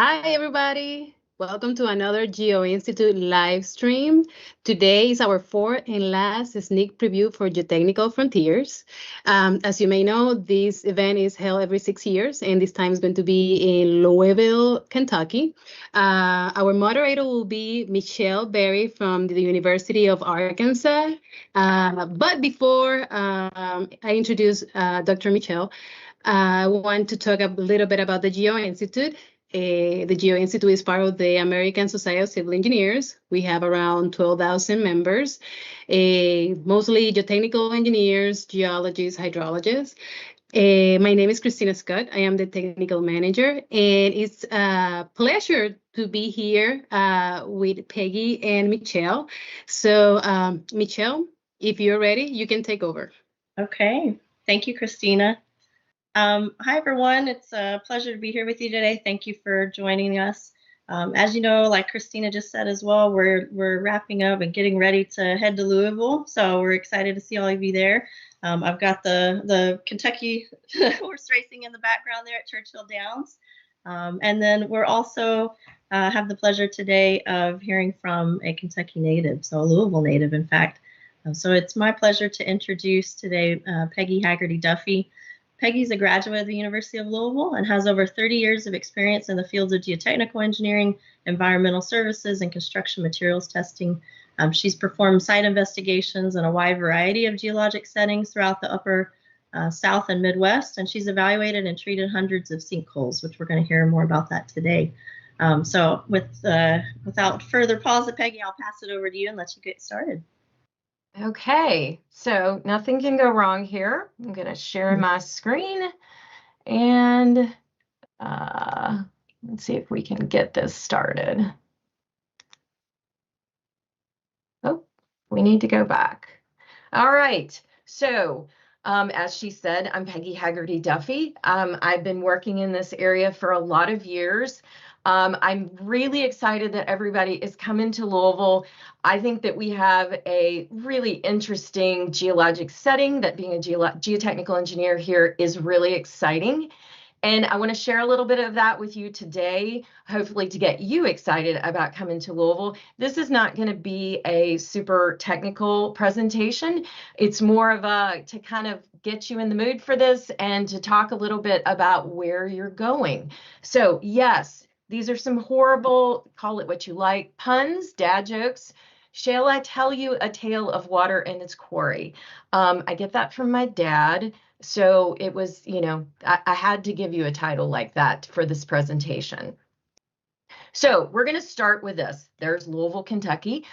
Hi, everybody. Welcome to another Geo-Institute live stream. Today is our fourth and last sneak preview for Geotechnical Frontiers. As you may know, this event is held every 6 years, and this time is going to be in Louisville, Kentucky. Our moderator will be Michelle Berry from the University of Arkansas. But before I introduce Dr. Michelle, I want to talk a little bit about the Geo-Institute. The Geo-Institute is part of the American Society of Civil Engineers. We have around 12,000 members, mostly geotechnical engineers, geologists, hydrologists. My name is Christina Scott. I am the technical manager, and it's a pleasure to be here with Peggy and Michelle. So, Michelle, if you're ready, you can take over. Okay. Thank you, Christina. Hi, everyone. It's a pleasure to be here with you today. Thank you for joining us. As you know, like Christina just said as well, we're wrapping up and getting ready to head to Louisville. So we're excited to see all of you there. I've got the Kentucky horse racing in the background there at Churchill Downs. And then we're also have the pleasure today of hearing from a Kentucky native, so a Louisville native, in fact. So it's my pleasure to introduce today Peggy Hagerty Duffy. Peggy's a graduate of the University of Louisville and has over 30 years of experience in the fields of geotechnical engineering, environmental services, and construction materials testing. She's performed site investigations in a wide variety of geologic settings throughout the upper South and Midwest, and she's evaluated and treated hundreds of sinkholes, which we're going to hear more about that today. So without further pause, Peggy, I'll pass it over to you and let you get started. Okay, so nothing can go wrong here. I'm going to share my screen and let's see if we can get this started. Oh, we need to go back. All right, so as she said, I'm Peggy Hagerty Duffy. I've been working in this area for a lot of years. I'm really excited that everybody is coming to Louisville. I think that we have a really interesting geologic setting, that being a geotechnical engineer here is really exciting. And I want to share a little bit of that with you today, hopefully to get you excited about coming to Louisville. This is not going to be a super technical presentation. It's more of a to kind of get you in the mood for this and to talk a little bit about where you're going. So yes, these are some horrible, call it what you like, puns, dad jokes. Shall I tell you a tale of water and its quarry? I get that from my dad. So it was, you know, I had to give you a title like that for this presentation. So we're going to start with this. There's Louisville, Kentucky.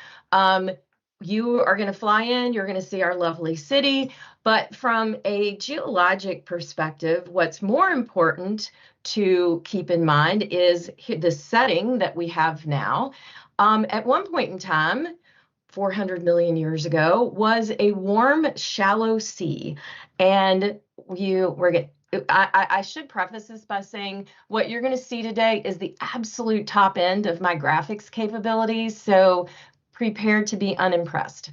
You are going to fly in, you're going to see our lovely city, but from a geologic perspective, what's more important to keep in mind is the setting that we have now. At one point in time, 400 million years ago, was a warm, shallow sea. And I should preface this by saying what you're going to see today is the absolute top end of my graphics capabilities. So prepare to be unimpressed.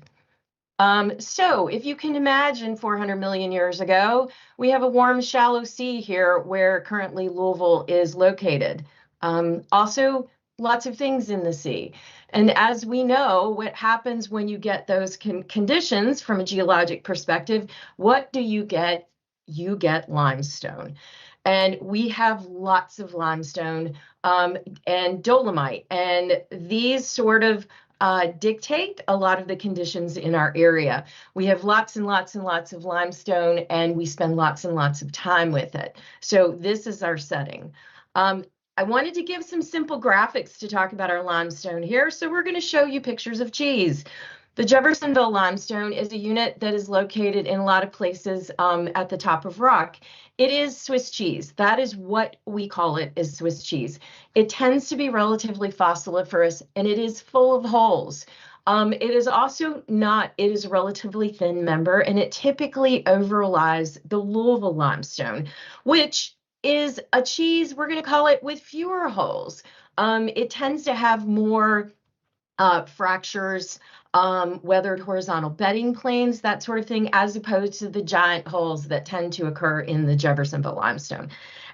So if you can imagine 400 million years ago, we have a warm, shallow sea here where currently Louisville is located. Also, lots of things in the sea. And as we know, what happens when you get those conditions from a geologic perspective, what do you get? You get limestone. And we have lots of limestone and dolomite. And these sort of dictate a lot of the conditions in our area. We have lots and lots and lots of limestone, and we spend lots and lots of time with it. So this is our setting. I wanted to give some simple graphics to talk about our limestone here. So we're going to show you pictures of cheese. The Jeffersonville limestone is a unit that is located in a lot of places at the top of rock. It is Swiss cheese. That is what we call it, is Swiss cheese. It tends to be relatively fossiliferous, and it is full of holes. It is also not, it is a relatively thin member, and it typically overlies the Louisville limestone, which is a cheese, we're going to call it, with fewer holes. It tends to have more fractures, weathered horizontal bedding planes, that sort of thing, as opposed to the giant holes that tend to occur in the Jeffersonville limestone.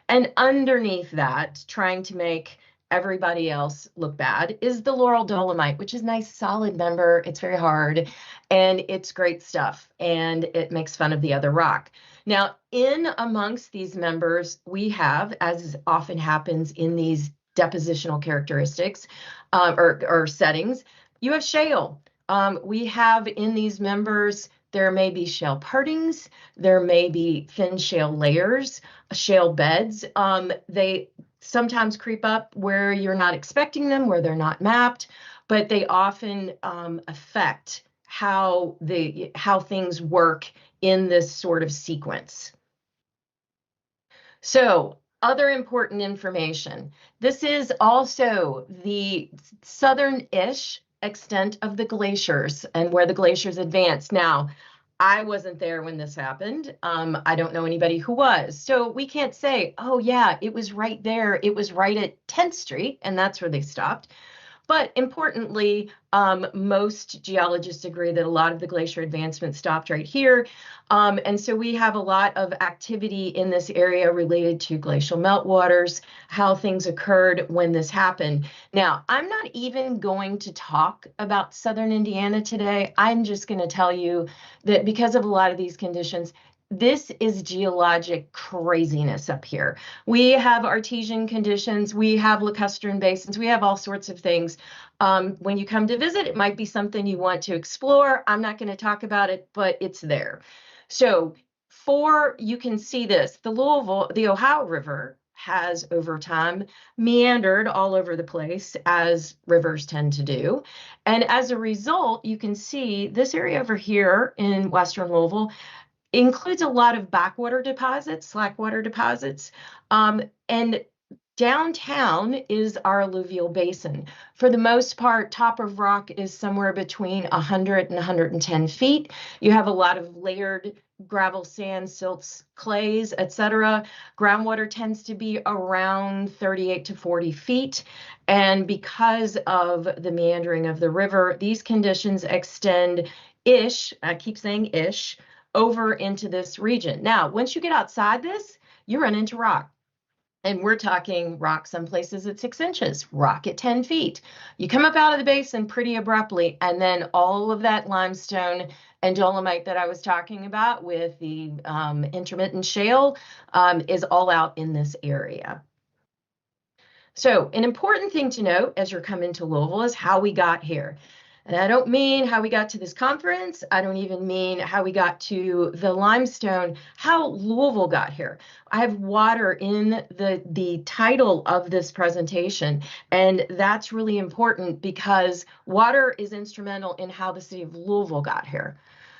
And underneath that, trying to make everybody else look bad, is the Laurel Dolomite, which is a nice solid member. It's very hard and it's great stuff, and it makes fun of the other rock. Now, in amongst these members, we have, as often happens in these depositional characteristics or settings, you have shale. We have in these members, there may be shale partings, there may be thin shale layers, shale beds. They sometimes creep up where you're not expecting them, where they're not mapped, but they often affect how things work in this sort of sequence. So, other important information. This is also the southern-ish extent of the glaciers and where the glaciers advance. Now, I wasn't there when this happened. I don't know anybody who was. So we can't say, oh yeah, it was right there. It was right at 10th Street, and that's where they stopped. But importantly, most geologists agree that a lot of the glacier advancement stopped right here. And so we have a lot of activity in this area related to glacial meltwaters, how things occurred when this happened. Now, I'm not even going to talk about southern Indiana today. I'm just going to tell you that because of a lot of these conditions, this is geologic craziness up here. We have artesian conditions, we have lacustrine basins, we have all sorts of things. When you come to visit, it might be something you want to explore. I'm not going to talk about it, but it's there. So you can see this, the Ohio River has over time meandered all over the place, as rivers tend to do. And as a result, you can see this area over here in western Louisville includes a lot of backwater deposits, slackwater deposits, and downtown is our alluvial basin. For the most part, top of rock is somewhere between 100 and 110 feet. You have a lot of layered gravel, sand, silts, clays, etc. Groundwater tends to be around 38 to 40 feet. And because of the meandering of the river, these conditions extend-ish, I keep saying ish, over into this region. Now, once you get outside this, you run into rock. And we're talking rock some places at 6 inches, rock at 10 feet. You come up out of the basin pretty abruptly, and then all of that limestone and dolomite that I was talking about with the intermittent shale is all out in this area. So an important thing to note as you're coming to Louisville is how we got here. And I don't mean how we got to this conference. I don't even mean how we got to the limestone, how Louisville got here. I have water in the title of this presentation, and that's really important because water is instrumental in how the city of Louisville got here.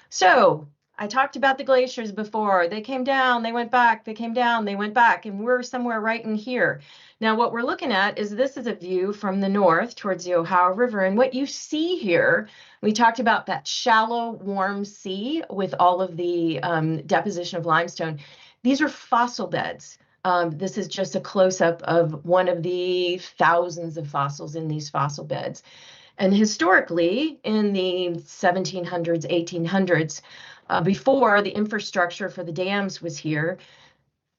So I talked about the glaciers before. They came down, they went back, they came down, they went back, and we're somewhere right in here. Now, what we're looking at is this is a view from the north towards the Ohio River. And what you see here, we talked about that shallow, warm sea with all of the deposition of limestone. These are fossil beds. This is just a close-up of one of the thousands of fossils in these fossil beds. And historically, in the 1700s, 1800s, before the infrastructure for the dams was here,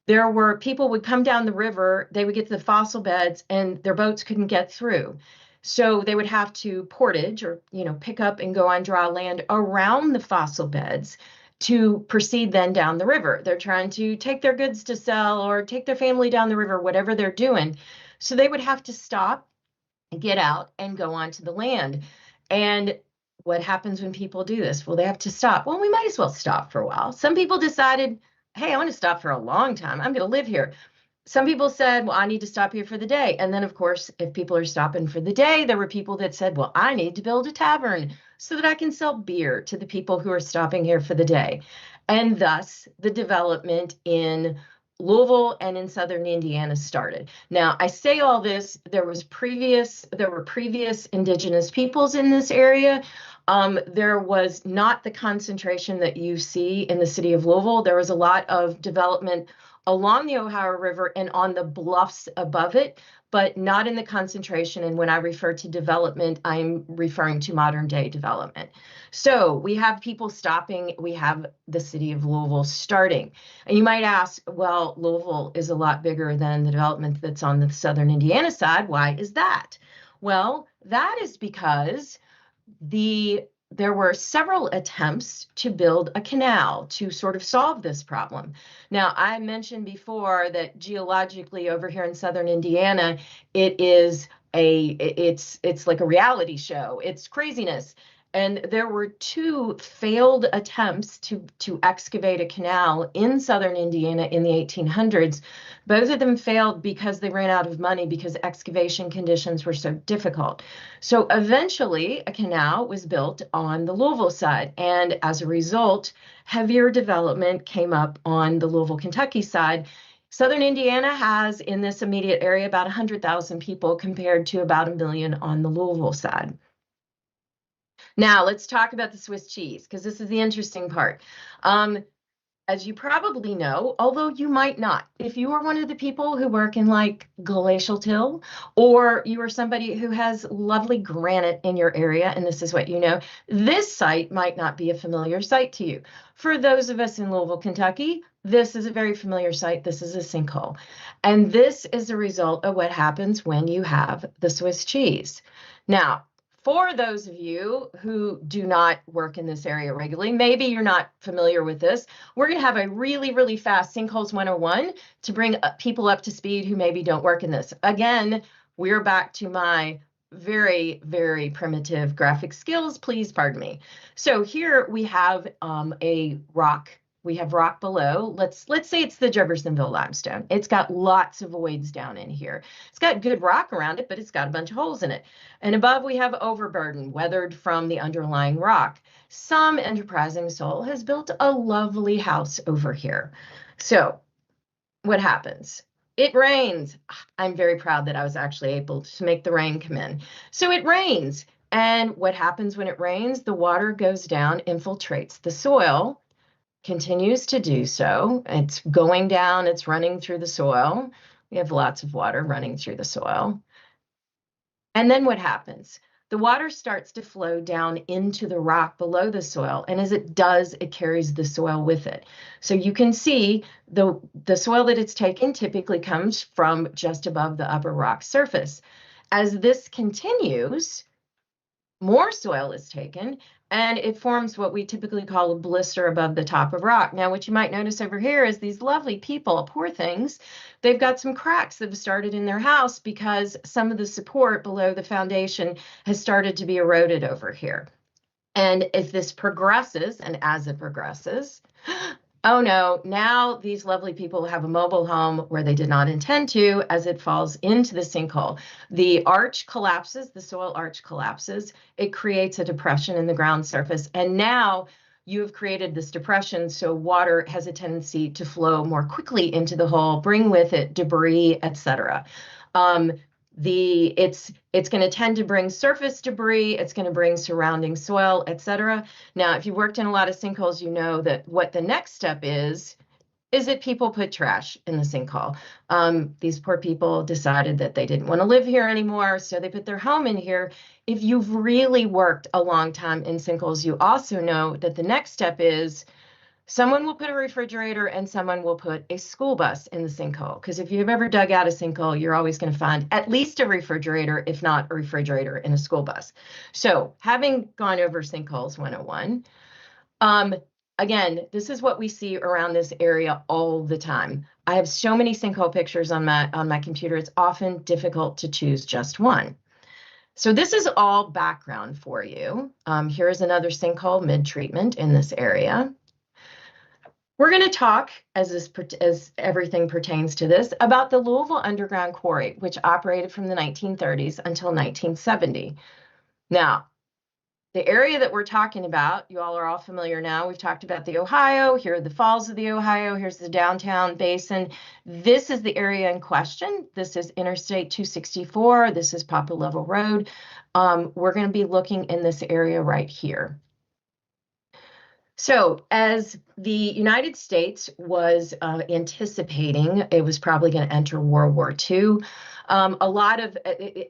there were people would come down the river, they would get to the fossil beds, and their boats couldn't get through. So they would have to portage or, pick up and go on dry land around the fossil beds to proceed then down the river. They're trying to take their goods to sell or take their family down the river, whatever they're doing. So they would have to stop, get out, and go onto the land. And what happens when people do this? Well, they have to stop. Well, we might as well stop for a while. Some people decided, hey, I want to stop for a long time. I'm going to live here. Some people said, well, I need to stop here for the day. And then, of course, if people are stopping for the day, there were people that said, well, I need to build a tavern so that I can sell beer to the people who are stopping here for the day. And thus, the development in Louisville and in southern Indiana started. Now, I say all this, there were previous indigenous peoples in this area. There was not the concentration that you see in the city of Louisville. There was a lot of development along the Ohio River and on the bluffs above it, but not in the concentration. And when I refer to development, I'm referring to modern day development. So we have people stopping, we have the city of Louisville starting. And you might ask, well, Louisville is a lot bigger than the development that's on the southern Indiana side. Why is that? Well, that is because there were several attempts to build a canal to sort of solve this problem. Now, I mentioned before that geologically over here in southern Indiana, it's like a reality show. It's craziness. And there were two failed attempts to excavate a canal in southern Indiana in the 1800s. Both of them failed because they ran out of money because excavation conditions were so difficult. So eventually a canal was built on the Louisville side. And as a result, heavier development came up on the Louisville, Kentucky side. Southern Indiana has in this immediate area about 100,000 people compared to about 1 million on the Louisville side. Now, let's talk about the Swiss cheese, because this is the interesting part. As you probably know, although you might not, if you are one of the people who work in like glacial till, or you are somebody who has lovely granite in your area, and this is what you know, this site might not be a familiar site to you. For those of us in Louisville, Kentucky, this is a very familiar site. This is a sinkhole. And this is a result of what happens when you have the Swiss cheese. Now, for those of you who do not work in this area regularly, maybe you're not familiar with this, we're going to have a really, really fast Sinkholes 101 to bring people up to speed who maybe don't work in this. Again, we're back to my very, very primitive graphic skills. Please pardon me. So here we have a rock. We have rock below. Let's say it's the Jeffersonville limestone. It's got lots of voids down in here. It's got good rock around it, but it's got a bunch of holes in it. And above we have overburden, weathered from the underlying rock. Some enterprising soul has built a lovely house over here. So what happens? It rains. I'm very proud that I was actually able to make the rain come in. So it rains. And what happens when it rains? The water goes down, infiltrates the soil, continues to do so. It's going down, it's running through the soil. We have lots of water running through the soil. And then what happens? The water starts to flow down into the rock below the soil. And as it does, it carries the soil with it. So you can see the soil that it's taken typically comes from just above the upper rock surface. As this continues, more soil is taken, and it forms what we typically call a blister above the top of rock. Now, what you might notice over here is these lovely people, poor things, they've got some cracks that have started in their house because some of the support below the foundation has started to be eroded over here. And if this progresses, and as it progresses, oh no, now these lovely people have a mobile home where they did not intend to as it falls into the sinkhole. The arch collapses, the soil arch collapses, it creates a depression in the ground surface, and now you have created this depression, so water has a tendency to flow more quickly into the hole, bring with it debris, etc. It's going to tend to bring surface debris, it's going to bring surrounding soil, etc. Now, if you've worked in a lot of sinkholes, you know that what the next step is that people put trash in the sinkhole. These poor people decided that they didn't want to live here anymore, so they put their home in here. If you've really worked a long time in sinkholes, you also know that the next step is someone will put a refrigerator and someone will put a school bus in the sinkhole. Because if you've ever dug out a sinkhole, you're always going to find at least a refrigerator, if not a refrigerator in a school bus. So having gone over Sinkholes 101, again, this is what we see around this area all the time. I have so many sinkhole pictures on my computer, it's often difficult to choose just one. So this is all background for you. Here is another sinkhole mid-treatment in this area. We're going to talk, as everything pertains to this, about the Louisville Underground Quarry, which operated from the 1930s until 1970. Now, the area that we're talking about, you all are all familiar now. We've talked about the Ohio. Here are the falls of the Ohio. Here's the downtown basin. This is the area in question. This is Interstate 264. This is Papa Level Road. We're going to be looking in this area right here. So as the United States was anticipating, it was probably going to enter World War II. A lot of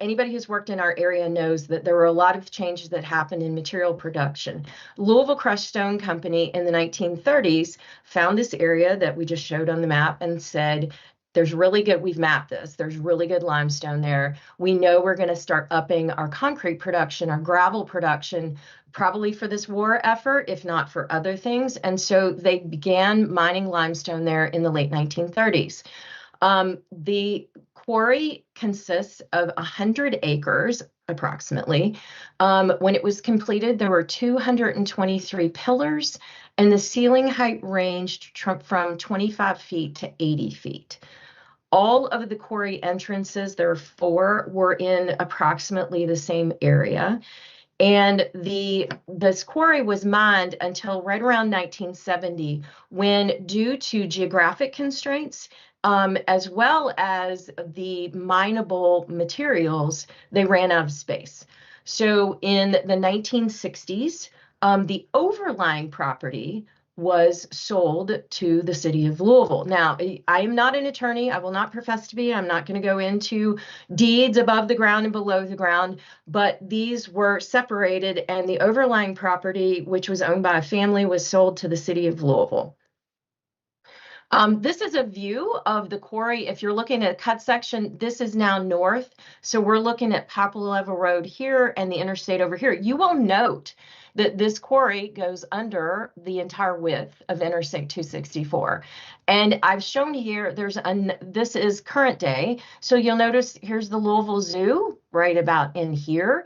anybody who's worked in our area knows that there were a lot of changes that happened in material production. Louisville Crushed Stone Company in the 1930s found this area that we just showed on the map and said, there's really good, we've mapped this, there's really good limestone there. We know we're going to start upping our concrete production, our gravel production, probably for this war effort, if not for other things. And so they began mining limestone there in the late 1930s. The quarry consists of 100 acres, approximately. When it was completed, there were 223 pillars, and the ceiling height ranged from 25 feet to 80 feet. All of the quarry entrances, there are 4, were in approximately the same area. And this quarry was mined until right around 1970, when, due to geographic constraints, as well as the mineable materials, they ran out of space. So in the 1960s, the overlying property was sold to the city of Louisville. Now, I am not an attorney. I will not profess to be. I'm not going to go into deeds above the ground and below the ground, but these were separated, and the overlying property, which was owned by a family, was sold to the city of Louisville. This is a view of the quarry. If you're looking at a cut section, this is now north. So we're looking at Poplar Level Road here and the interstate over here. You will note that this quarry goes under the entire width of Interstate 264. And I've shown here, this is current day. So you'll notice here's the Louisville Zoo right about in here.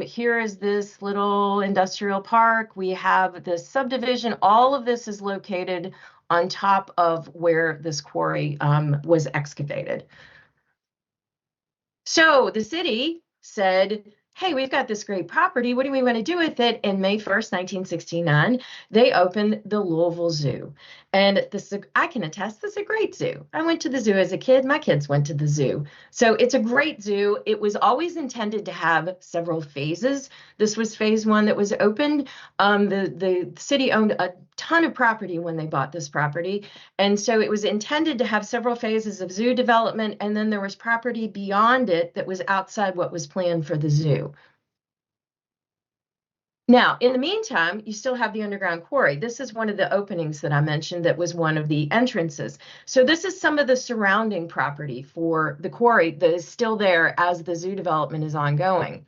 Here is this little industrial park. We have this subdivision. All of this is located on top of where this quarry was excavated. So the city said, hey, we've got this great property. What do we want to do with it? And May 1st, 1969, they opened the Louisville Zoo. And I can attest, this is a great zoo. I went to the zoo as a kid. My kids went to the zoo. So it's a great zoo. It was always intended to have several phases. This was phase 1 that was opened. The city owned a ton of property when they bought this property. And so it was intended to have several phases of zoo development. And then there was property beyond it that was outside what was planned for the zoo. Now, in the meantime, you still have the underground quarry. This is one of the openings that I mentioned that was one of the entrances. So this is some of the surrounding property for the quarry that is still there as the zoo development is ongoing.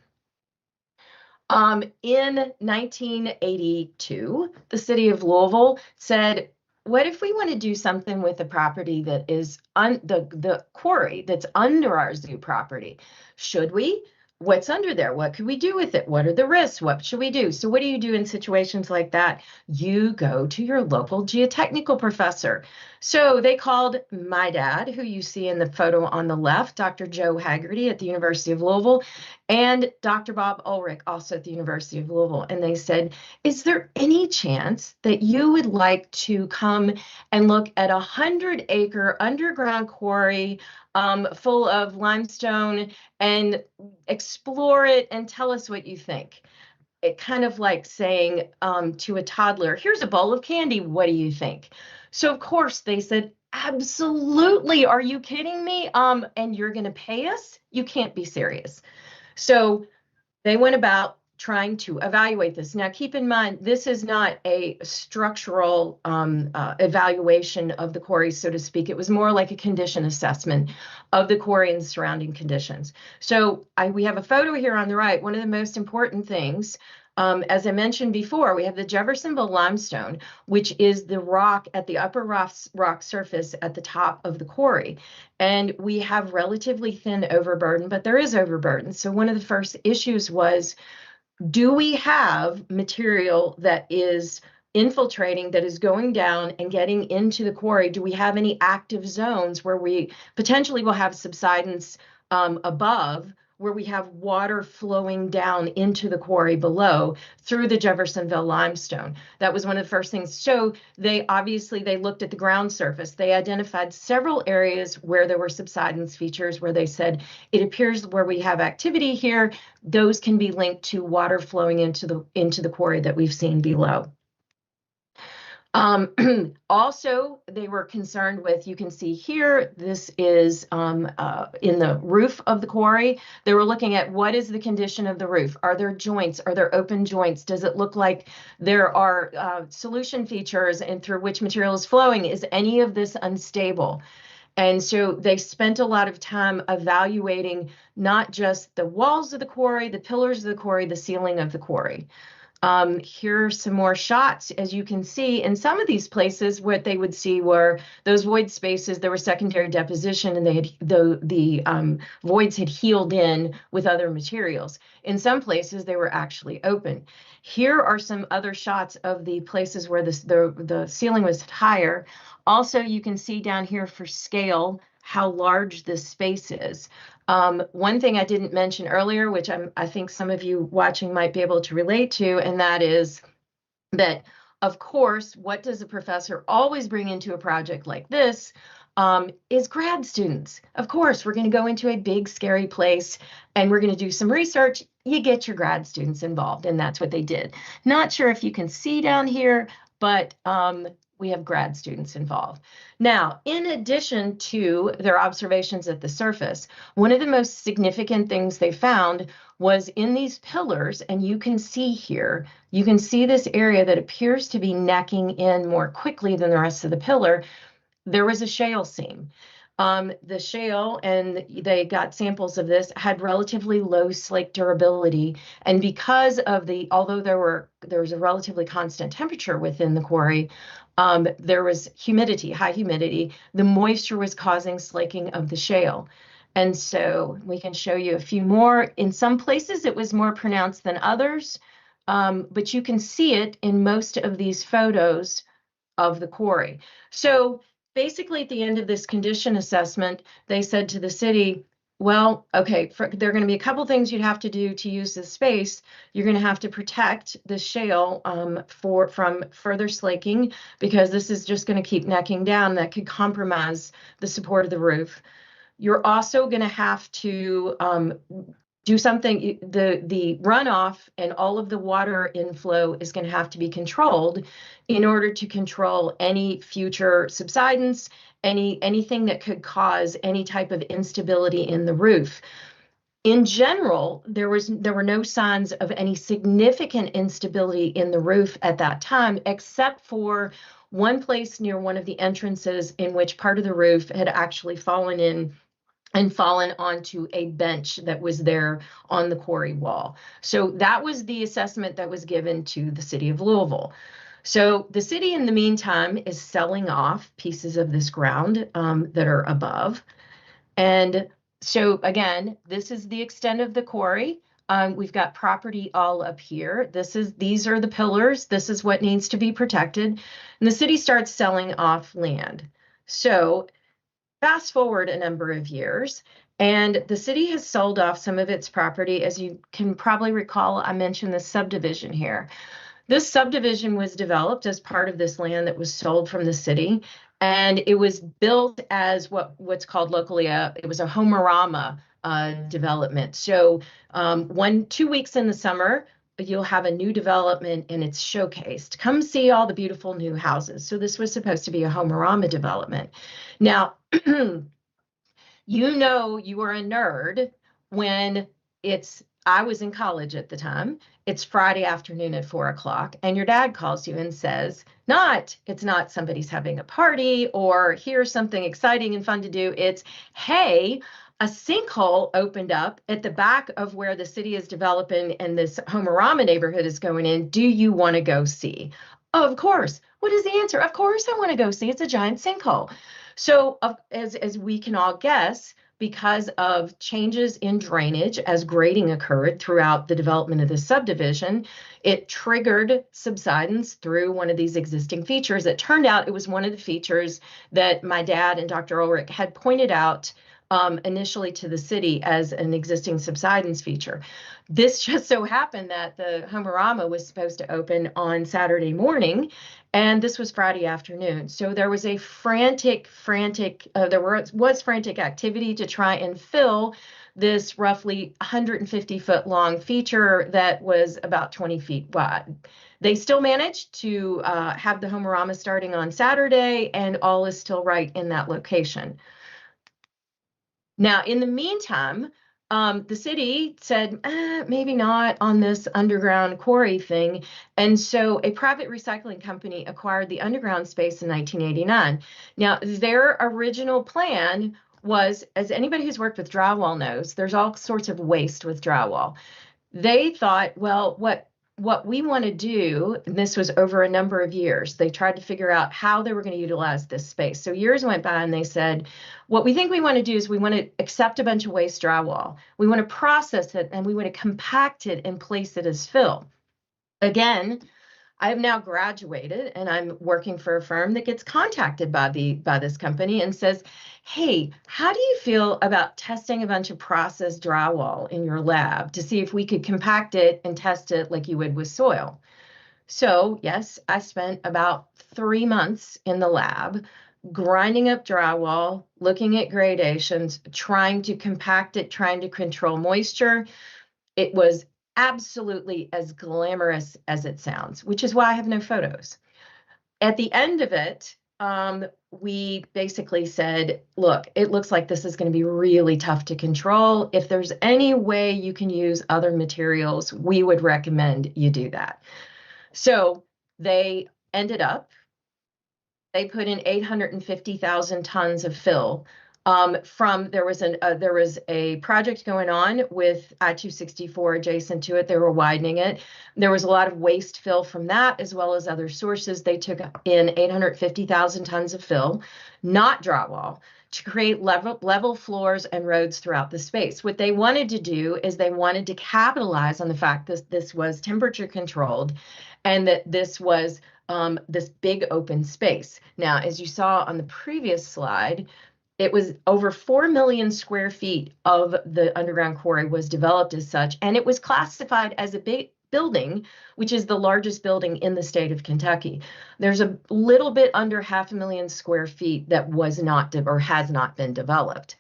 In 1982, the city of Louisville said, what if we want to do something with the property that is the quarry that's under our zoo property? Should we? What's under there? What could we do with it? What are the risks? What should we do? So what do you do in situations like that? You go to your local geotechnical professor. So they called my dad, who you see in the photo on the left, Dr. Joe Hagerty at the University of Louisville, and Dr. Bob Ulrich, also at the University of Louisville. And they said, is there any chance that you would like to come and look at a 100-acre underground quarry full of limestone and explore it and tell us what you think? It kind of like saying to a toddler, here's a bowl of candy, what do you think? So of course they said, absolutely, are you kidding me? And you're going to pay us? You can't be serious. So they went about trying to evaluate this. Now, keep in mind, this is not a structural evaluation of the quarry, so to speak. It was more like a condition assessment of the quarry and surrounding conditions. So we have a photo here on the right. One of the most important things, as I mentioned before, we have the Jeffersonville limestone, which is the rock at the upper rock surface at the top of the quarry. And we have relatively thin overburden, but there is overburden. So one of the first issues was, do we have material that is infiltrating, that is going down and getting into the quarry? Do we have any active zones where we potentially will have subsidence above, where we have water flowing down into the quarry below through the Jeffersonville limestone? That was one of the first things. So they looked at the ground surface. They identified several areas where there were subsidence features, where they said, it appears where we have activity here, those can be linked to water flowing into the quarry that we've seen below. Also, they were concerned with, you can see here, this is in the roof of the quarry. They were looking at what is the condition of the roof? Are there joints? Are there open joints? Does it look like there are solution features and through which material is flowing? Is any of this unstable? And so they spent a lot of time evaluating not just the walls of the quarry, the pillars of the quarry, the ceiling of the quarry. Here are some more shots. As you can see, in some of these places, what they would see were those void spaces. There was secondary deposition, and they had the voids had healed in with other materials. In some places, they were actually open. Here are some other shots of the places where the ceiling was higher. Also, you can see down here for scale how large this space is. One thing I didn't mention earlier, which I think some of you watching might be able to relate to, and that is that, of course, what does a professor always bring into a project like this is grad students. Of course, we're going to go into a big, scary place, and we're going to do some research. You get your grad students involved, and that's what they did. Not sure if you can see down here, but we have grad students involved. Now, in addition to their observations at the surface, one of the most significant things they found was in these pillars, and you can see here, you can see this area that appears to be necking in more quickly than the rest of the pillar. There was a shale seam. The shale, and they got samples of this, had relatively low slake durability. And because of although there was a relatively constant temperature within the quarry, there was humidity, high humidity. The moisture was causing slaking of the shale. And so we can show you a few more. In some places, it was more pronounced than others, but you can see it in most of these photos of the quarry. So basically, at the end of this condition assessment, they said to the city, well, okay, there are going to be a couple things you'd have to do to use this space. You're going to have to protect the shale from further slaking, because this is just going to keep necking down. That could compromise the support of the roof. You're also going to have to do something. The runoff and all of the water inflow is going to have to be controlled in order to control any future subsidence, anything that could cause any type of instability in the roof. In general, there were no signs of any significant instability in the roof at that time, except for one place near one of the entrances in which part of the roof had actually fallen in and fallen onto a bench that was there on the quarry wall. So that was the assessment that was given to the city of Louisville. So the city, in the meantime, is selling off pieces of this ground that are above. And so again, this is the extent of the quarry. We've got property all up here. These are the pillars. This is what needs to be protected. And the city starts selling off land. So fast forward a number of years, and the city has sold off some of its property. As you can probably recall, I mentioned this subdivision here. This subdivision was developed as part of this land that was sold from the city, and it was built as what's called locally it was a homerama development. So 2 weeks in the summer, you'll have a new development and it's showcased. Come see all the beautiful new houses. So this was supposed to be a homerama development. Now, you know you are a nerd when I was in college at the time, it's Friday afternoon at 4 o'clock, and your dad calls you and says, it's not somebody's having a party or here's something exciting and fun to do. It's, hey, a sinkhole opened up at the back of where the city is developing and this homerama neighborhood is going in. Do you want to go see? Oh, of course. What is the answer? Of course I want to go see. It's a giant sinkhole. So as we can all guess, because of changes in drainage as grading occurred throughout the development of this subdivision, it triggered subsidence through one of these existing features. It turned out it was one of the features that my dad and Dr. Ulrich had pointed out initially to the city as an existing subsidence feature. This just so happened that the Homerama was supposed to open on Saturday morning, and this was Friday afternoon. So there was a frantic activity to try and fill this roughly 150-foot long feature that was about 20 feet wide. They still managed to have the Homerama starting on Saturday, and all is still right in that location. Now, in the meantime, the city said, maybe not on this underground quarry thing. And so a private recycling company acquired the underground space in 1989. Now, their original plan was, as anybody who's worked with drywall knows, there's all sorts of waste with drywall. They thought, well, what we want to do, and this was over a number of years, they tried to figure out how they were going to utilize this space. So years went by and they said, what we think we want to do is we want to accept a bunch of waste drywall. We want to process it and we want to compact it and place it as fill. Again, I have now graduated and I'm working for a firm that gets contacted by this company and says, hey, how do you feel about testing a bunch of processed drywall in your lab to see if we could compact it and test it like you would with soil? So yes, I spent about 3 months in the lab grinding up drywall, looking at gradations, trying to compact it, trying to control moisture. It was absolutely as glamorous as it sounds, which is why I have no photos. At the end of it, we basically said, look, it looks like this is going to be really tough to control. If there's any way you can use other materials, we would recommend you do that. So they put in 850,000 tons of fill. There was a project going on with I-264 adjacent to it. They were widening it. There was a lot of waste fill from that, as well as other sources. They took in 850,000 tons of fill, not drywall, to create level floors and roads throughout the space. What they wanted to do is they wanted to capitalize on the fact that this was temperature controlled and that this was this big open space. Now, as you saw on the previous slide, it was over 4 million square feet of the underground quarry was developed as such, and it was classified as a big building, which is the largest building in the state of Kentucky. There's a little bit under 500,000 square feet that was not or has not been developed.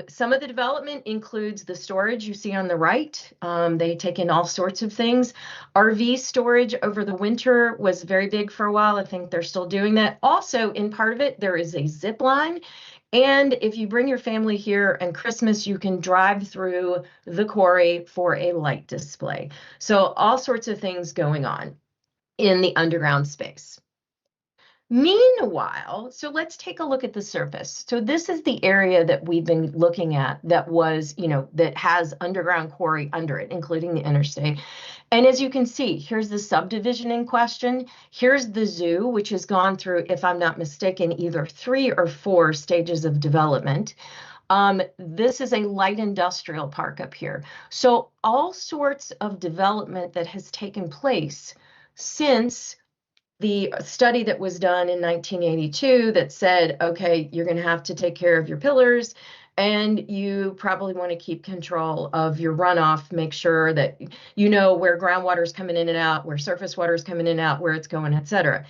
Some of the development includes the storage you see on the right. They take in all sorts of things. RV storage over the winter was very big for a while. I think they're still doing that. Also, in part of it, there is a zip line. And if you bring your family here and Christmas, you can drive through the quarry for a light display. So all sorts of things going on in the underground space. Meanwhile, so let's take a look at the surface. So this is the area that we've been looking at that was, that has underground quarry under it, including the interstate. And as you can see, here's the subdivision in question. Here's the zoo, which has gone through, if I'm not mistaken, either 3 or 4 stages of development. This is a light industrial park up here. So all sorts of development that has taken place since the study that was done in 1982 that said, okay, you're going to have to take care of your pillars and you probably want to keep control of your runoff, make sure that you know where groundwater is coming in and out, where surface water is coming in and out, where it's going, et cetera.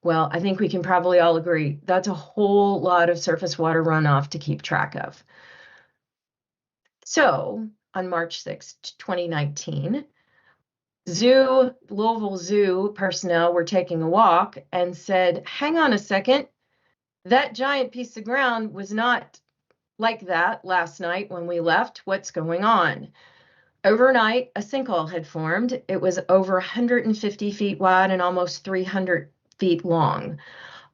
Well, I think we can probably all agree that's a whole lot of surface water runoff to keep track of. So on March 6th, 2019, Louisville Zoo personnel were taking a walk and said, hang on a second, that giant piece of ground was not like that last night when we left. What's going on? Overnight, a sinkhole had formed. It was over 150 feet wide and almost 300 feet long.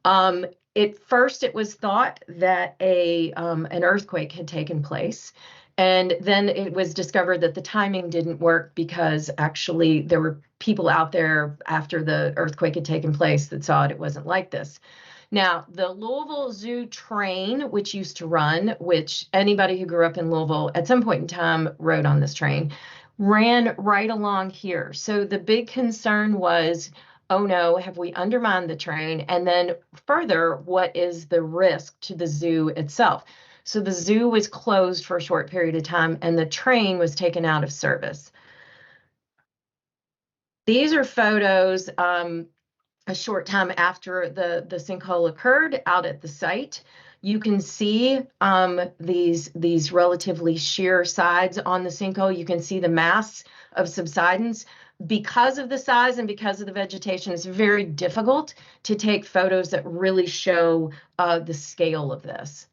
At first, it was thought that an earthquake had taken place. And then it was discovered that the timing didn't work because actually there were people out there after the earthquake had taken place that saw it wasn't like this. Now, the Louisville Zoo train, which used to run, which anybody who grew up in Louisville at some point in time rode on this train, ran right along here. So the big concern was, oh no, have we undermined the train? And then further, what is the risk to the zoo itself? So the zoo was closed for a short period of time and the train was taken out of service. These are photos a short time after the sinkhole occurred out at the site. You can see these relatively sheer sides on the sinkhole. You can see the mass of subsidence. Because of the size and because of the vegetation, it's very difficult to take photos that really show the scale of this.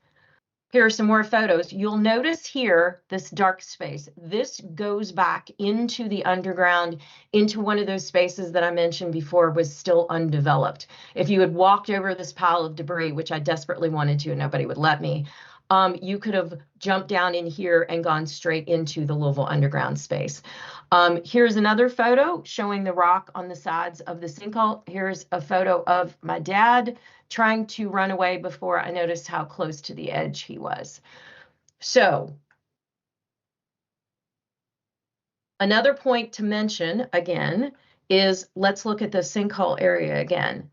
Here are some more photos. You'll notice here this dark space. This goes back into the underground, into one of those spaces that I mentioned before was still undeveloped. If you had walked over this pile of debris, which I desperately wanted to and nobody would let me, you could have jumped down in here and gone straight into the Louisville underground space. Here's another photo showing the rock on the sides of the sinkhole. Here's a photo of my dad trying to run away before I noticed how close to the edge he was. So another point to mention again is let's look at the sinkhole area again.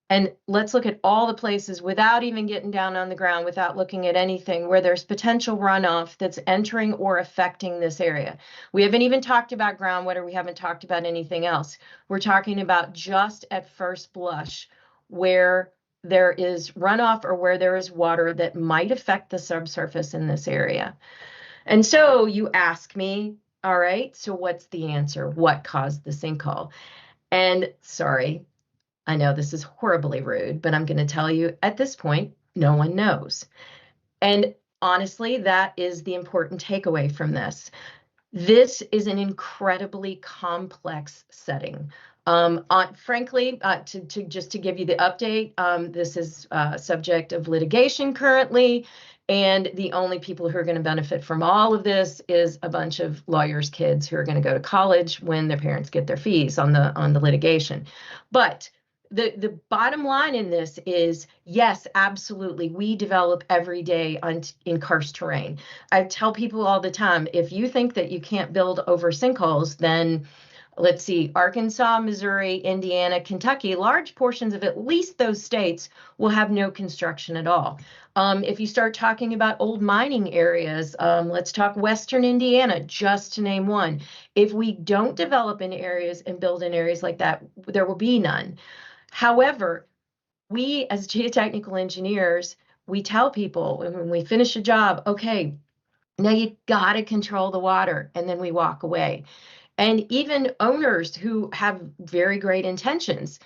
And let's look at all the places without even getting down on the ground, without looking at anything where there's potential runoff that's entering or affecting this area. We haven't even talked about groundwater. We haven't talked about anything else. We're talking about just at first blush where there is runoff or where there is water that might affect the subsurface in this area. And so you ask me, all right, so what's the answer? What caused the sinkhole? And sorry, I know this is horribly rude, but I'm going to tell you at this point, no one knows. And honestly, that is the important takeaway from this. This is an incredibly complex setting. Frankly, just to give you the update, this is subject of litigation currently, and the only people who are going to benefit from all of this is a bunch of lawyers' kids who are going to go to college when their parents get their fees on the litigation. But the bottom line in this is, yes, absolutely, we develop every day in karst terrain. I tell people all the time, if you think that you can't build over sinkholes, then let's see, Arkansas, Missouri, Indiana, Kentucky, large portions of at least those states will have no construction at all. If you start talking about old mining areas, let's talk Western Indiana, just to name one. If we don't develop in areas and build in areas like that, there will be none. However, we as geotechnical engineers, we tell people when we finish a job, okay, now you got to control the water, and then we walk away. And even owners who have very great intentions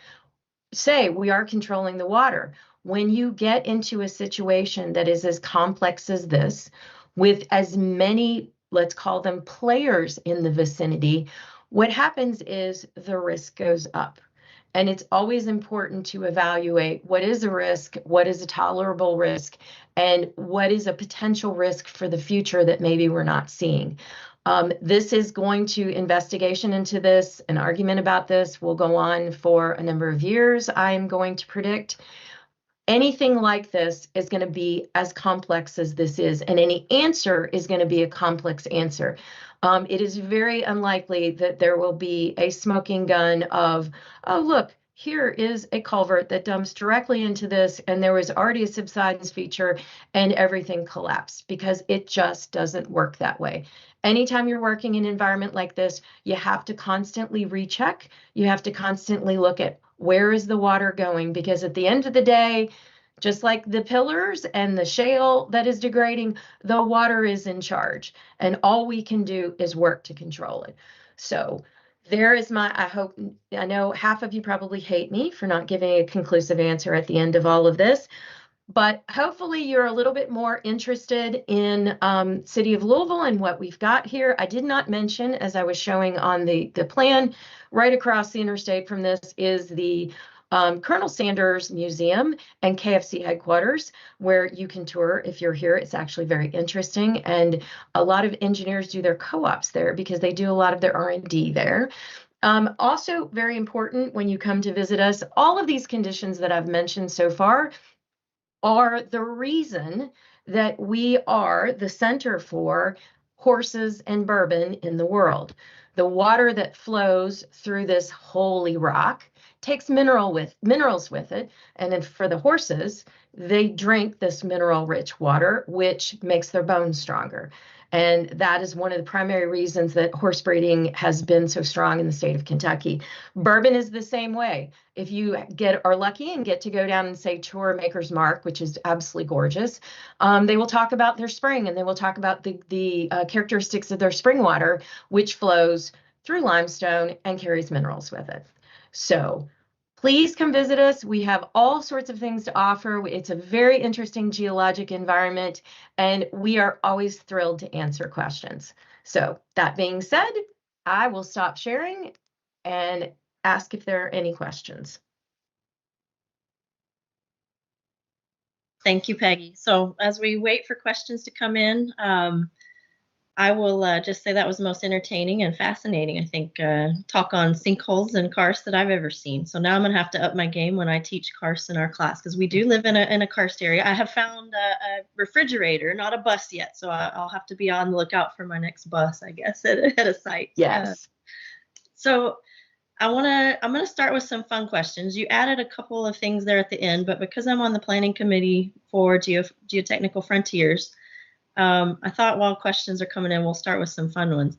say we are controlling the water. When you get into a situation that is as complex as this, with as many, let's call them players in the vicinity, what happens is the risk goes up. And it's always important to evaluate what is a risk, what is a tolerable risk, and what is a potential risk for the future that maybe we're not seeing. This is going to, investigation into this, an argument about this will go on for a number of years, I'm going to predict. Anything like this is going to be as complex as this is, and any answer is going to be a complex answer. It is very unlikely that there will be a smoking gun of, oh, look, here is a culvert that dumps directly into this, and there was already a subsidence feature, and everything collapsed, because it just doesn't work that way. Anytime you're working in an environment like this, you have to constantly recheck. You have to constantly look at where is the water going, because at the end of the day, just like the pillars and the shale that is degrading, the water is in charge, and all we can do is work to control it. So there is I know half of you probably hate me for not giving a conclusive answer at the end of all of this, but hopefully you're a little bit more interested in City of Louisville and what we've got here. I did not mention, as I was showing on the plan, right across the interstate from this is the Colonel Sanders Museum and KFC headquarters, where you can tour if you're here. It's actually very interesting, and a lot of engineers do their co-ops there because they do a lot of their R&D there. Also very important when you come to visit us, all of these conditions that I've mentioned so far are the reason that we are the center for horses and bourbon in the world. The water that flows through this holy rock takes minerals with it. And then for the horses, they drink this mineral-rich water, which makes their bones stronger. And that is one of the primary reasons that horse breeding has been so strong in the state of Kentucky. Bourbon is the same way. If you are lucky and get to go down and say tour Maker's Mark, which is absolutely gorgeous, they will talk about their spring, and they will talk about the characteristics of their spring water, which flows through limestone and carries minerals with it. So please come visit us. We have all sorts of things to offer. It's a very interesting geologic environment, and we are always thrilled to answer questions. So that being said, I will stop sharing and ask if there are any questions. Thank you, Peggy. So as we wait for questions to come in, I will just say that was the most entertaining and fascinating, I think, talk on sinkholes and karst that I've ever seen. So now I'm going to have to up my game when I teach karst in our class, because we do live in a karst area. I have found a refrigerator, not a bus yet, so I'll have to be on the lookout for my next bus, I guess, at a site. Yes. So I'm going to start with some fun questions. You added a couple of things there at the end, but because I'm on the planning committee for Geotechnical Frontiers, I thought while questions are coming in, we'll start with some fun ones.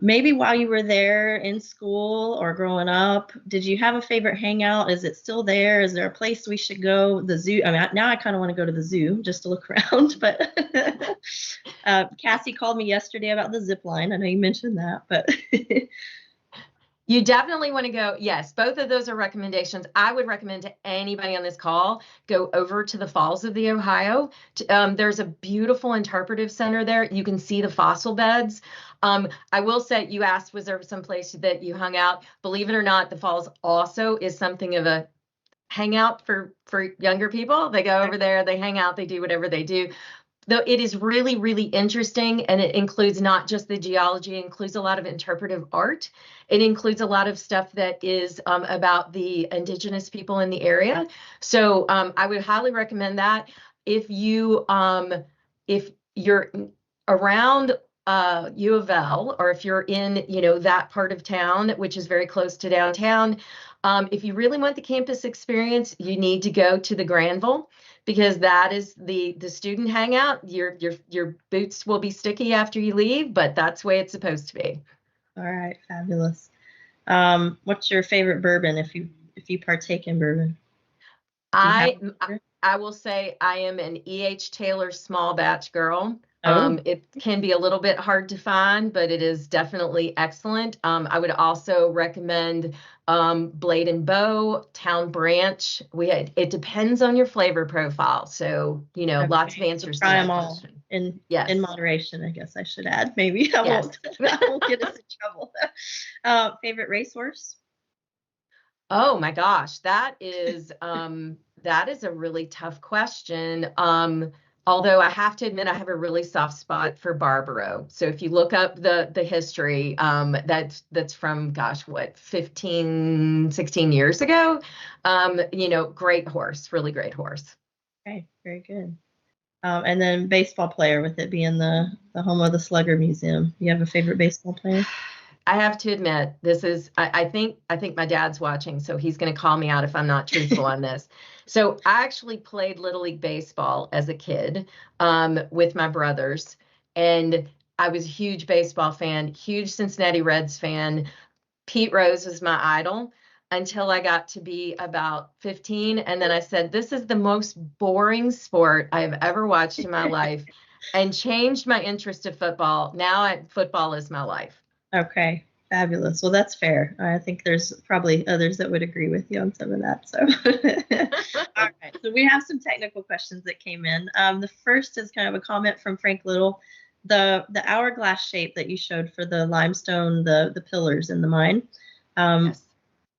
Maybe while you were there in school or growing up, did you have a favorite hangout? Is it still there? Is there a place we should go? The zoo? I mean, now I kind of want to go to the zoo just to look around, but Cassie called me yesterday about the zip line. I know you mentioned that, but You definitely want to go. Yes, both of those are recommendations. I would recommend to anybody on this call, go over to the Falls of the Ohio. There's a beautiful interpretive center there. You can see the fossil beds. I will say, you asked, was there some place that you hung out? Believe it or not, the Falls also is something of a hangout for younger people. They go over there, they hang out, they do whatever they do. Though it is really, really interesting, and it includes not just the geology, it includes a lot of interpretive art. It includes a lot of stuff that is about the indigenous people in the area. So I would highly recommend that. If you're around U of L, or if you're in, that part of town, which is very close to downtown, if you really want the campus experience, you need to go to the Granville, because that is the student hangout. Your boots will be sticky after you leave, but that's the way it's supposed to be. All right, fabulous. What's your favorite bourbon if you partake in bourbon? I will say I am an E.H. Taylor small batch girl. Oh. It can be a little bit hard to find, but it is definitely excellent. I would also recommend Blade and Bow, Town Branch. It depends on your flavor profile. So, Okay. lots of answers to try that them all question. in moderation, I guess I should add. Maybe I won't get us in trouble. Favorite racehorse? Oh my gosh, that is a really tough question. Although I have to admit, I have a really soft spot for Barbaro. So if you look up the history, that's from, 15, 16 years ago. Great horse, really great horse. Okay, very good. And then baseball player, with it being the home of the Slugger Museum. You have a favorite baseball player? I have to admit, I think my dad's watching, so he's going to call me out if I'm not truthful on this. So I actually played Little League Baseball as a kid with my brothers, and I was a huge baseball fan, huge Cincinnati Reds fan. Pete Rose was my idol until I got to be about 15, and then I said, this is the most boring sport I've ever watched in my life, and changed my interest to football. Now football is my life. Okay, fabulous. Well, that's fair. I think there's probably others that would agree with you on some of that. So, all right. So we have some technical questions that came in. The first is kind of a comment from Frank Little. The hourglass shape that you showed for the limestone, the pillars in the mine, yes.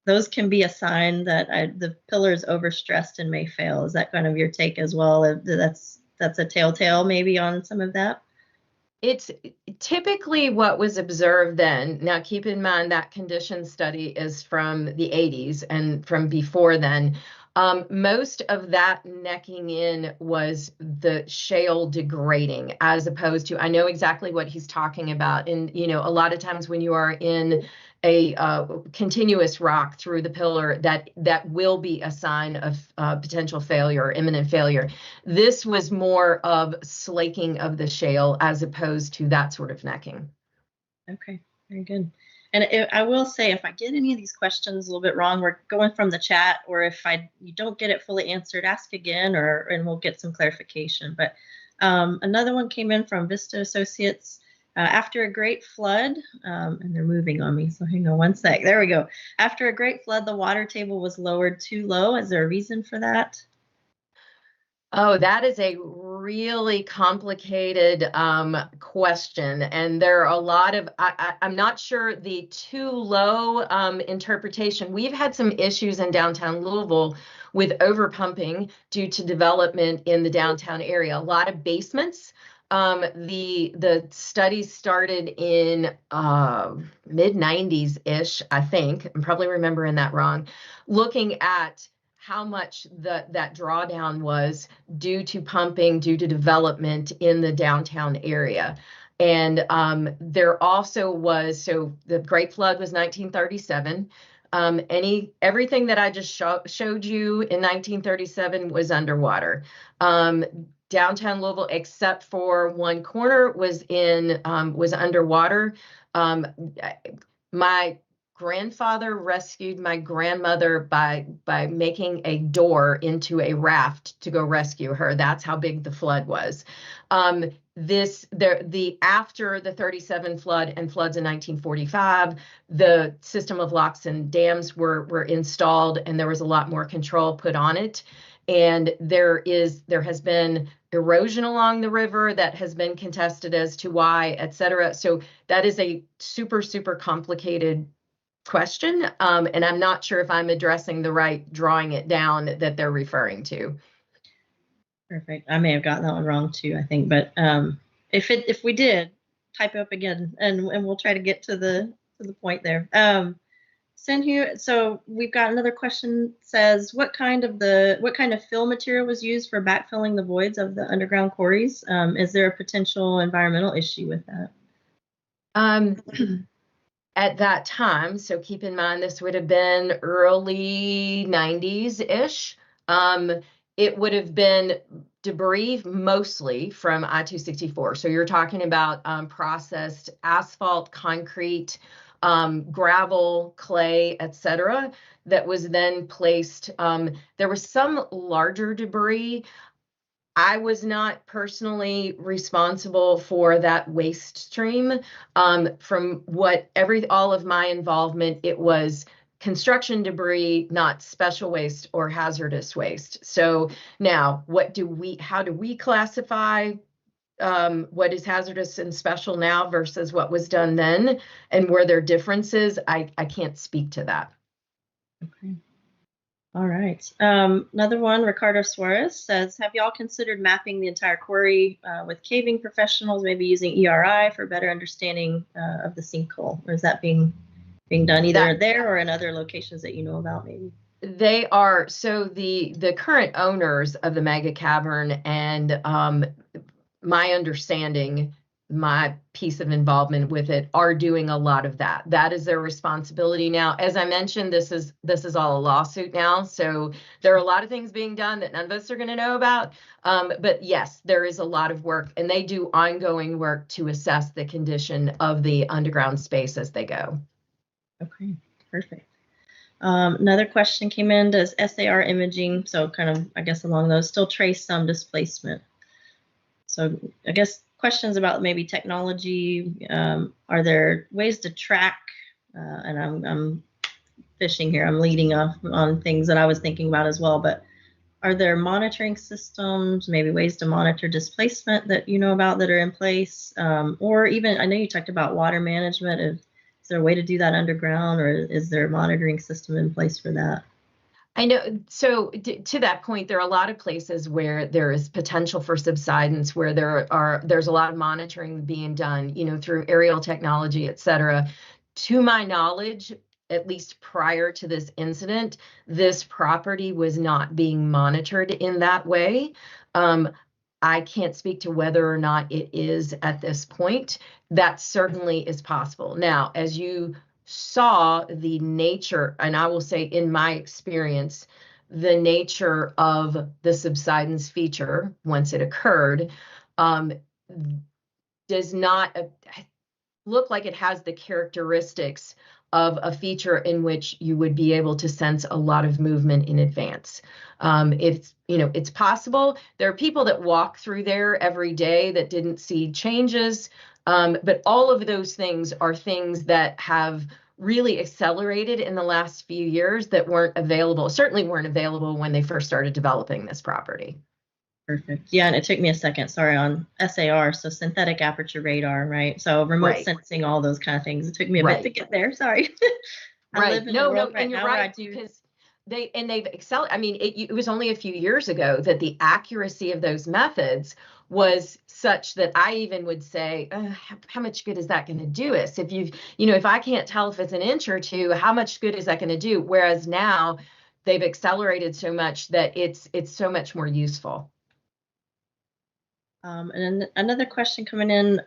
Those can be a sign that the pillar is overstressed and may fail. Is that kind of your take as well? That's a telltale maybe on some of that? It's typically what was observed then. Now, keep in mind that condition study is from the 80s and from before then. Most of that necking in was the shale degrading, as opposed to, I know exactly what he's talking about. And, you know, a lot of times when you are in a continuous rock through the pillar, that will be a sign of potential failure or imminent failure. This was more of slaking of the shale as opposed to that sort of necking. Okay, very good. And I will say, if I get any of these questions a little bit wrong, we're going from the chat, or if you don't get it fully answered, ask again, and we'll get some clarification. But another one came in from Vista Associates. After a great flood, and they're moving on me, so hang on one sec. There we go. After a great flood, the water table was lowered too low. Is there a reason for that? Oh, that is a really complicated question. And there are a lot of, I'm not sure the too low interpretation. We've had some issues in downtown Louisville with overpumping due to development in the downtown area. A lot of basements. The study started in mid-90s-ish, I think. I'm probably remembering that wrong. Looking at how much that drawdown was due to pumping, due to development in the downtown area. And there also was, so the Great Flood was 1937. Everything that I just showed you in 1937 was underwater. Downtown Louisville, except for one corner, was underwater. My grandfather rescued my grandmother by making a door into a raft to go rescue her. That's how big the flood was. After the 37 flood and floods in 1945, the system of locks and dams were installed, and there was a lot more control put on it. And there has been erosion along the river that has been contested as to why, et cetera. So that is a super, super complicated question, and I'm not sure if I'm addressing the right drawing it down that they're referring to. Perfect. I may have gotten that one wrong too, I think, but if we did, type it up again, and we'll try to get to the point there. Senhu, so we've got another question. Says, what kind of fill material was used for backfilling the voids of the underground quarries? Is there a potential environmental issue with that? At that time, so keep in mind this would have been early 90s-ish. It would have been debris mostly from I-264. So you're talking about processed asphalt, concrete, gravel, clay, etc., that was then placed. There was some larger debris. I was not personally responsible for that waste stream. From all of my involvement, it was construction debris, not special waste or hazardous waste. So now, how do we classify what is hazardous and special now versus what was done then? And were there differences? I can't speak to that. Okay. All right. Another one, Ricardo Suarez says, have y'all considered mapping the entire quarry with caving professionals, maybe using ERI for better understanding of the sinkhole? Or is that being done either there or in other locations that you know about, maybe? They are. So the current owners of the mega cavern, and my understanding, my piece of involvement with it, are doing a lot of that. That is their responsibility now. As I mentioned, this is all a lawsuit now. So there are a lot of things being done that none of us are going to know about. But yes, there is a lot of work, and they do ongoing work to assess the condition of the underground space as they go. Okay, perfect. Another question came in, does SAR imaging, so kind of, I guess, along those, still trace some displacement? So I guess questions about maybe technology. Are there ways to track, and I'm fishing here, I'm leading off on things that I was thinking about as well, but are there monitoring systems, maybe ways to monitor displacement that you know about that are in place? Or even, I know you talked about water management. Is there a way to do that underground, or is there a monitoring system in place for that? I know. So to that point, there are a lot of places where there is potential for subsidence, where there's a lot of monitoring being done, through aerial technology, et cetera. To my knowledge, at least prior to this incident, this property was not being monitored in that way. I can't speak to whether or not it is at this point. That certainly is possible. Now, as you saw, the nature, and I will say in my experience, the nature of the subsidence feature once it occurred does not look like it has the characteristics of a feature in which you would be able to sense a lot of movement in advance. It's possible. There are people that walk through there every day that didn't see changes, but all of those things are things that have really accelerated in the last few years that certainly weren't available when they first started developing this property. Perfect. Yeah, and it took me a second, sorry, on SAR, so synthetic aperture radar, right? So remote sensing, all those kind of things. It took me a bit to get there, sorry. I live in a world right and you're now right, because they've accelerated. I mean, it was only a few years ago that the accuracy of those methods was such that I even would say, how much good is that going to do us? If I can't tell if it's an inch or two, how much good is that going to do? Whereas now they've accelerated so much that it's so much more useful. And another question coming in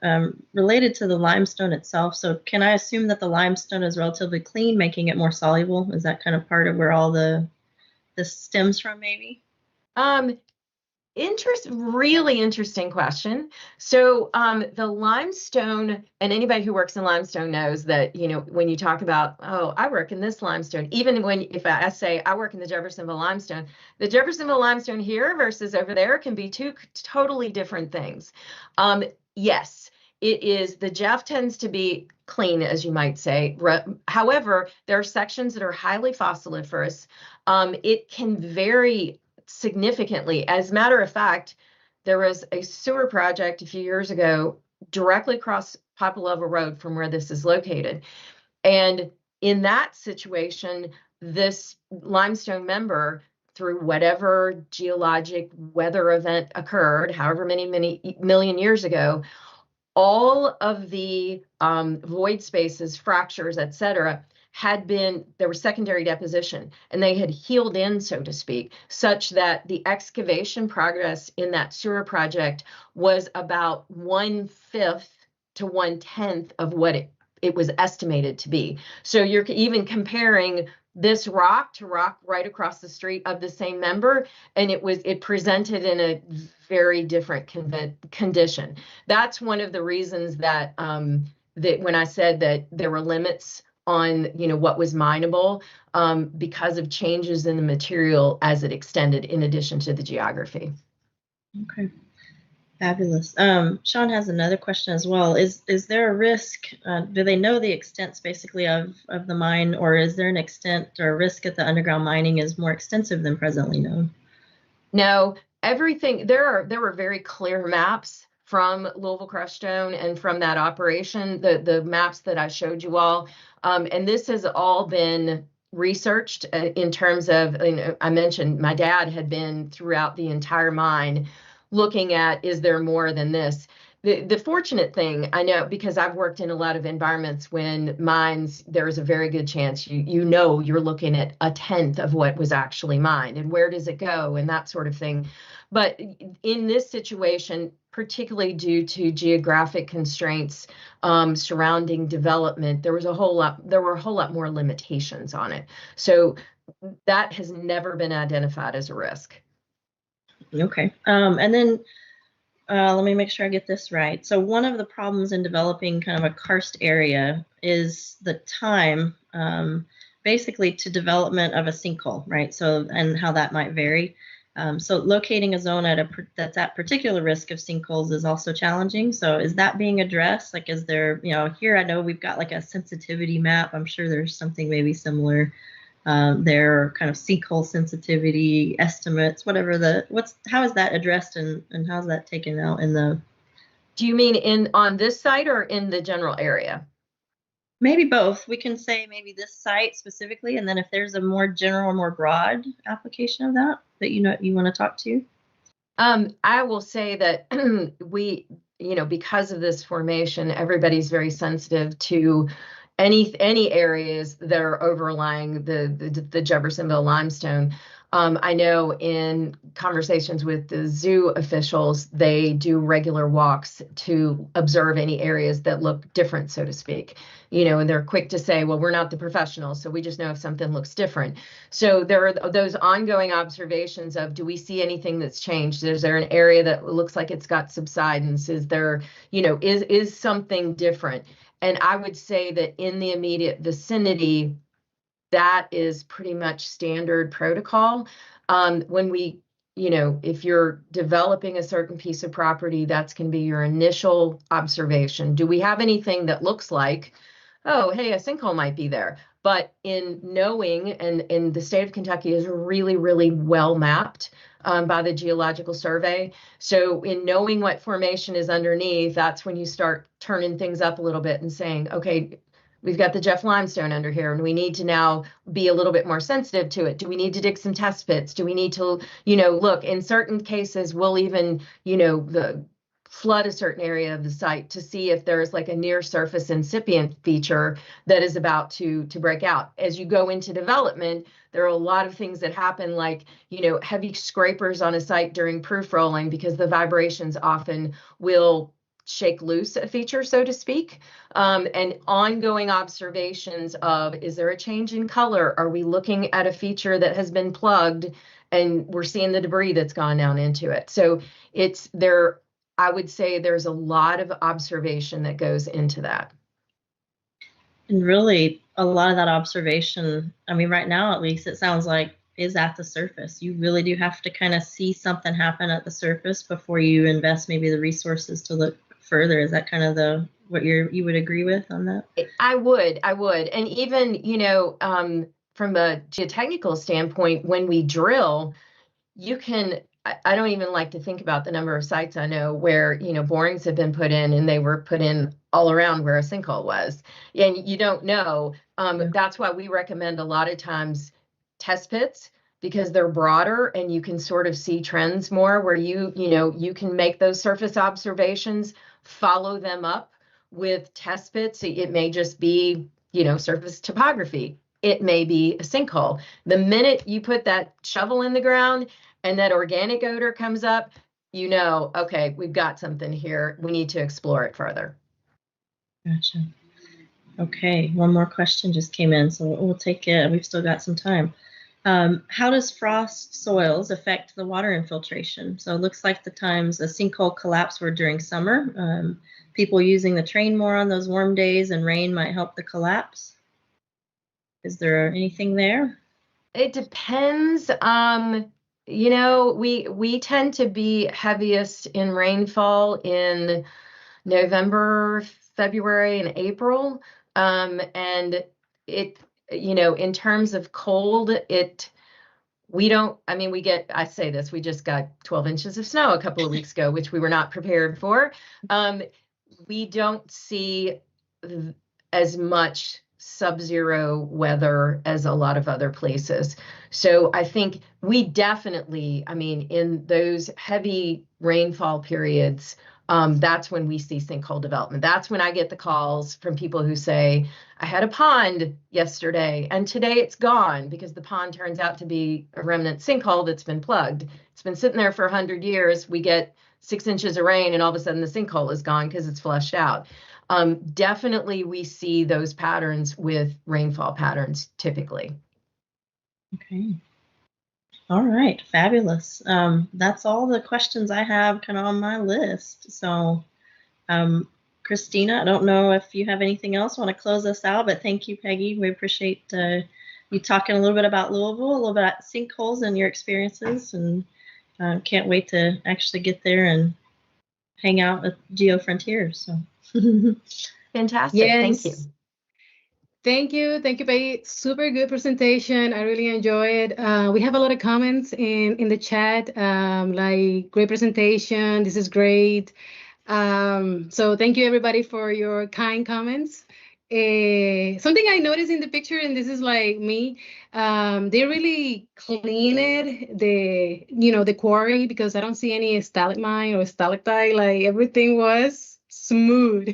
related to the limestone itself. So can I assume that the limestone is relatively clean, making it more soluble? Is that kind of part of where all this stems from, maybe? Really interesting question. So the limestone, and anybody who works in limestone knows that, when you talk about, oh, I work in this limestone, even if I say I work in the Jeffersonville limestone, the Jeffersonville limestone here versus over there can be two totally different things. Yes, it is. The Jeff tends to be clean, as you might say. However, there are sections that are highly fossiliferous. It can vary significantly. As a matter of fact, there was a sewer project a few years ago directly across Poplar Road from where this is located. And in that situation, this limestone member, through whatever geologic weather event occurred, however many million years ago, all of the void spaces, fractures, etc., there was secondary deposition, and they had healed in, so to speak, such that the excavation progress in that sewer project was about 1/5 to 1/10 of what it was estimated to be. So you're even comparing this rock to rock right across the street of the same member, and it presented in a very different condition. That's one of the reasons that when I said that there were limits on what was mineable, because of changes in the material as it extended, in addition to the geography. Okay, fabulous. Sean has another question as well. Is there a risk? Do they know the extents basically of the mine, or is there an extent or risk that the underground mining is more extensive than presently known? No, everything. There were very clear maps from Louisville Crushtone and from that operation, the maps that I showed you all. And this has all been researched in terms of, I mentioned my dad had been throughout the entire mine looking at, is there more than this? The fortunate thing, I know, because I've worked in a lot of environments when mines, there's a very good chance you're looking at 1/10 of what was actually mined, and where does it go, and that sort of thing. But in this situation, particularly due to geographic constraints surrounding development, there were a whole lot more limitations on it. So that has never been identified as a risk. Okay. And then let me make sure I get this right. So one of the problems in developing kind of a karst area is the time, basically, to development of a sinkhole, right? So, and how that might vary. So locating a zone that's at particular risk of sinkholes is also challenging. So is that being addressed? Like, is there, here I know we've got like a sensitivity map. I'm sure there's something maybe similar there, or kind of sinkhole sensitivity estimates, how is that addressed, and how's that taken out in the? Do you mean on this site or in the general area? Maybe both. We can say maybe this site specifically, and then if there's a more general, more broad application of that you want to talk to. I will say that we, because of this formation, everybody's very sensitive to any areas that are overlying the Jeffersonville limestone. I know in conversations with the zoo officials, they do regular walks to observe any areas that look different, so to speak, and they're quick to say, well, we're not the professionals, so we just know if something looks different. So there are those ongoing observations of, do we see anything that's changed? Is there an area that looks like it's got subsidence? Is there, is something different? And I would say that in the immediate vicinity, that is pretty much standard protocol. When we, if you're developing a certain piece of property, that's going to be your initial observation. Do we have anything that looks like, oh, hey, a sinkhole might be there? But in knowing, and in the state of Kentucky is really, really well mapped by the Geological Survey. So in knowing what formation is underneath, that's when you start turning things up a little bit and saying, okay, we've got the Jeff limestone under here, and we need to now be a little bit more sensitive to it. Do we need to dig some test pits? Do we need to, look, in certain cases, we'll even, flood a certain area of the site to see if there's like a near surface incipient feature that is about to break out. As you go into development, there are a lot of things that happen, like, heavy scrapers on a site during proof rolling, because the vibrations often will shake loose a feature, so to speak, and ongoing observations of, is there a change in color? Are we looking at a feature that has been plugged and we're seeing the debris that's gone down into it? So it's there. I would say there's a lot of observation that goes into that. And really, a lot of that observation, I mean, right now, at least, it sounds like is at the surface. You really do have to kind of see something happen at the surface before you invest maybe the resources to look further. Is that kind of what you would agree with on that? I would. And even, from a geotechnical standpoint, when we drill, you can, I don't even like to think about the number of sites I know where, borings have been put in and they were put in all around where a sinkhole was. And you don't know. That's why we recommend a lot of times test pits, because they're broader and you can sort of see trends more, where you can make those surface observations, follow them up with test pits. It may just be, surface topography. It may be a sinkhole. The minute you put that shovel in the ground and that organic odor comes up, okay, we've got something here. We need to explore it further. Gotcha. Okay, one more question just came in, so we'll take it. We've still got some time. How does frost soils affect the water infiltration? So it looks like the times a sinkhole collapse were during summer. People using the train more on those warm days, and rain might help the collapse. Is there anything there? It depends. We tend to be heaviest in rainfall in November, February, and April. And it, in terms of cold, I say this, we just got 12 inches of snow a couple of weeks ago, which we were not prepared for. We don't see as much sub-zero weather as a lot of other places. So I think we definitely, in those heavy rainfall periods, that's when we see sinkhole development. That's when I get the calls from people who say, I had a pond yesterday and today it's gone, because the pond turns out to be a remnant sinkhole that's been plugged. It's been sitting there for 100 years. We get 6 inches of rain and all of a sudden the sinkhole is gone because it's flushed out. Definitely we see those patterns with rainfall patterns typically. Okay. All right, fabulous. That's all the questions I have kind of on my list. So, Christina, I don't know if you have anything else. Want to close us out, but thank you, Peggy. We appreciate you talking a little bit about Louisville, a little bit about sinkholes and your experiences, and can't wait to actually get there and hang out at Geo Frontiers. So. Fantastic. Yes. Thank you. Thank you, Peggy. Super good presentation. I really enjoyed it. We have a lot of comments in the chat, like great presentation. This is great. So thank you everybody for your kind comments. Something I noticed in the picture, and this is like me, they really cleaned the quarry, because I don't see any stalagmite or stalactite. Like everything was smooth.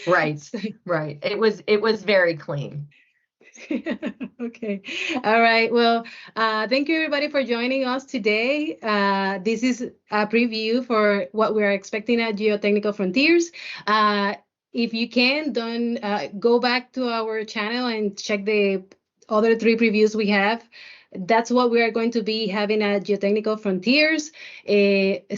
Right, So- right. It was very clean. Okay. All right. Well, thank you everybody for joining us today. This is a preview for what we are expecting at Geotechnical Frontiers. If you can, don't go back to our channel and check the other 3 previews we have. That's what we are going to be having at Geotechnical Frontiers.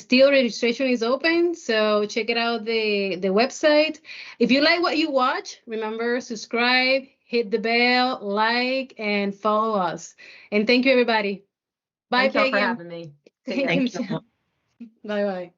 Still registration is open, so check it out the website. If you like what you watch, remember subscribe, hit the bell, like, and follow us. And thank you, everybody. Bye, Thank y'all Peggy. for having me. See ya. Thank you, Thank you. Michelle. Bye-bye.